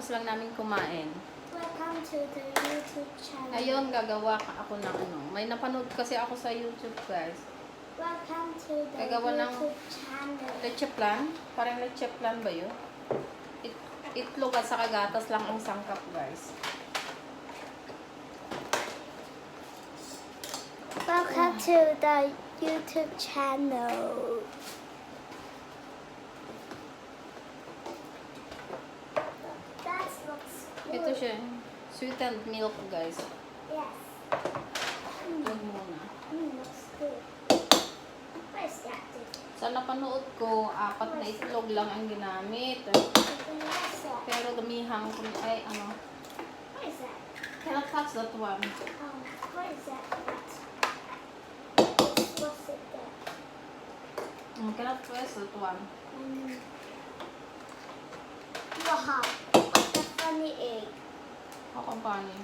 kakatapos lang namin kumain. Welcome to the YouTube channel. Ngayon, gagawa ako ng ano. May napanood kasi ako sa YouTube, guys. Welcome to the Gagawa ng YouTube channel. leche plan. Parang leche plan ba yun? Itlog at saka gatas lang ang sangkap, guys. Welcome to the YouTube channel. That looks good. Ito siya. Sweetened milk, guys. Yes. Itlog muna. Looks good. Where's that? Sa napanood ko, 4 na itlog lang ang ginamit. Where's that? Pero dumihang ko, ay ano. Where's that? Cannot touch that one. Where is that? What's it there? Cannot press that one. Wow. What a funny egg. How company?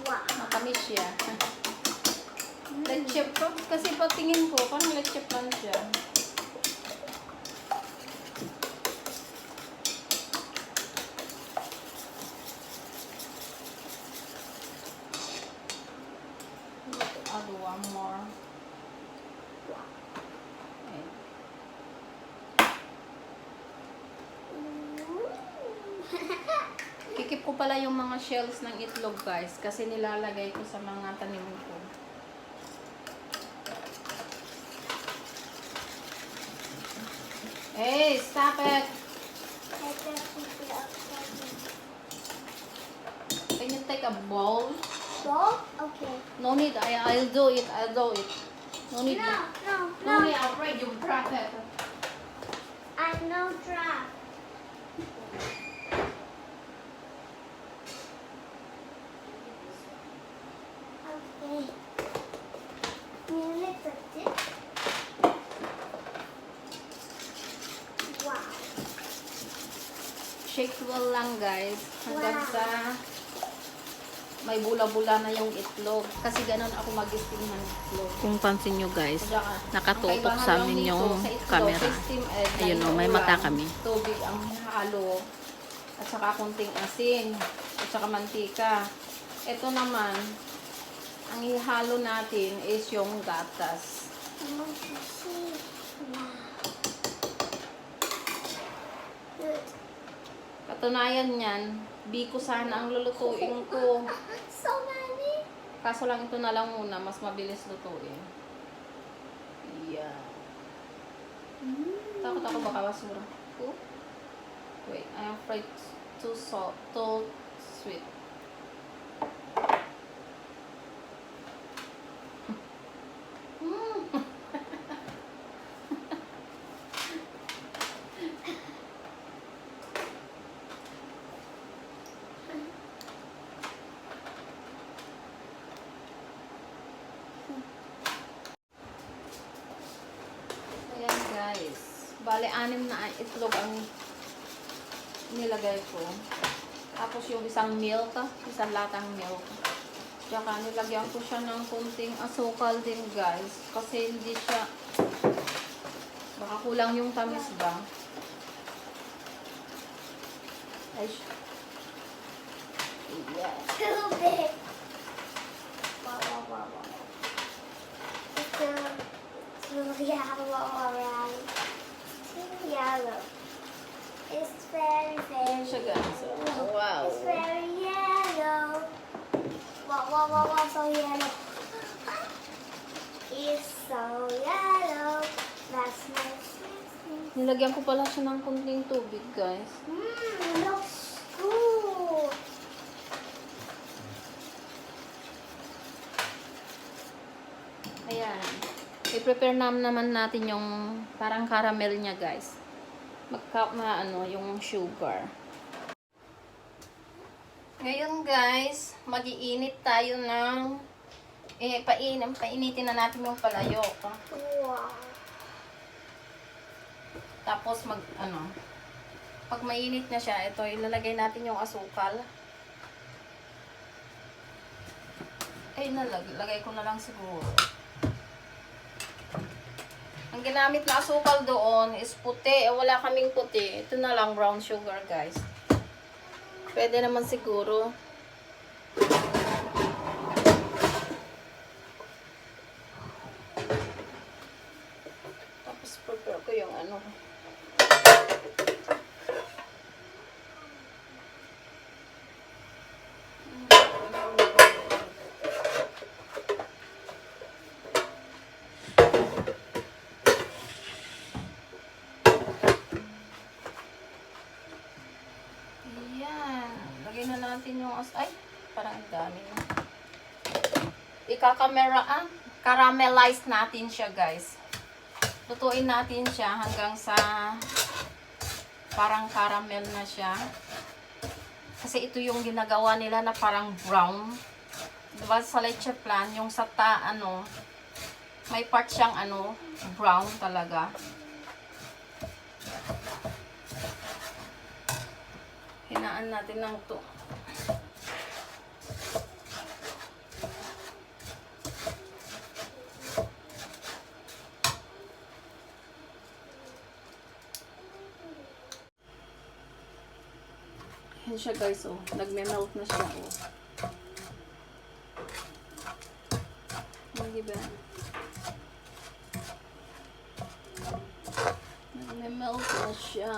Wow. Matamis siya. Leche plan. Kasi patingin ko, parang leche plan siya. Add one more. Okay. Kikip ko pala yung mga shells ng itlog, guys, kasi nilalagay ko sa mga tanim ko. Hey, stop it! Can you take a bowl? Bowl? Okay. No need, I'll do it, I'll do it. No need. No. No need, I'm afraid you drop it. I no drop. Okay. Nearly put it. Wow. Shake well lang, guys. Hanggang Wow. sa may bula-bula na yung itlog. Kasi ganun ako mag-steam ng itlog. Kung pansin nyo, guys, nakatutok sa amin yung camera. Ayun o, may mata kami. Tubig ang halo. At saka kunting asin. At saka mantika. Ito naman, ang ihalo natin is yung gatas. I want to see. Wow. Good. Katunayan niyan, biko sana ang lulutuin ko. So many. Kaso lang ito na lang muna, mas mabilis lutuin. Yeah. Takot ako baka basura. Oh. Wait, I'm afraid too salt, too sweet. Ayan, guys. Bale, 6 na itlog ang nilagay ko. Tapos yung isang milk, isang latang milk. Tsaka nilagyan ko siya ng kunting asukal din, guys. Kasi hindi siya, baka kulang yung tamis ba. Ay, yeah. Too big. Wow. It's too yellow around. Too yellow. It's very, Ayan siya, guys. Wow. It's very yellow. Wow, so yellow. It's so yellow. That's my sweet. Nilagyan ko pala siya ng kunting tubig, guys. Looks good. Ayan. I-prepare naman natin yung parang caramel niya, guys. Yung sugar. Ngayon, guys, mag-iinit tayo ng painitin na natin yung palayok. Wow. Tapos pag mainit na siya, ito ilalagay natin yung asukal. Ay, nalagay ko na lang siguro. Ang ginamit na asukal doon is puti. Wala kaming puti. Ito na lang brown sugar, guys. Pwede naman siguro. Tapos prepare ko yung ano. Ayan. Lagyan na natin yung ay, parang ang dami na. Caramelize natin siya, guys. Lutuin natin siya hanggang sa parang caramel na siya. Kasi ito yung ginagawa nila na parang brown. Diba sa leche plan, yung sa may part siyang brown talaga. Hinaan natin ng to. Yan siya, guys, oh. Nagme-melt na siya, oh. Hindi ba? Nagme-melt na siya.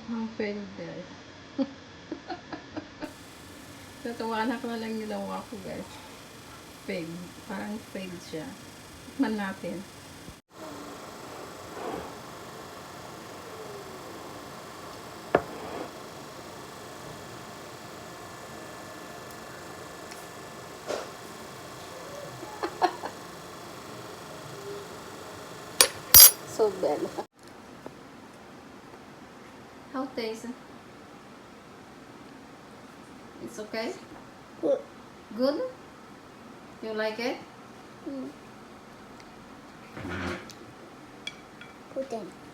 Ang fail, guys. Tatawanan ko na lang ginawa ko, guys. Fail. Parang fail siya. Tikman natin. So bad. How tastes it? It's okay? Good. Good? You like it? Pudding.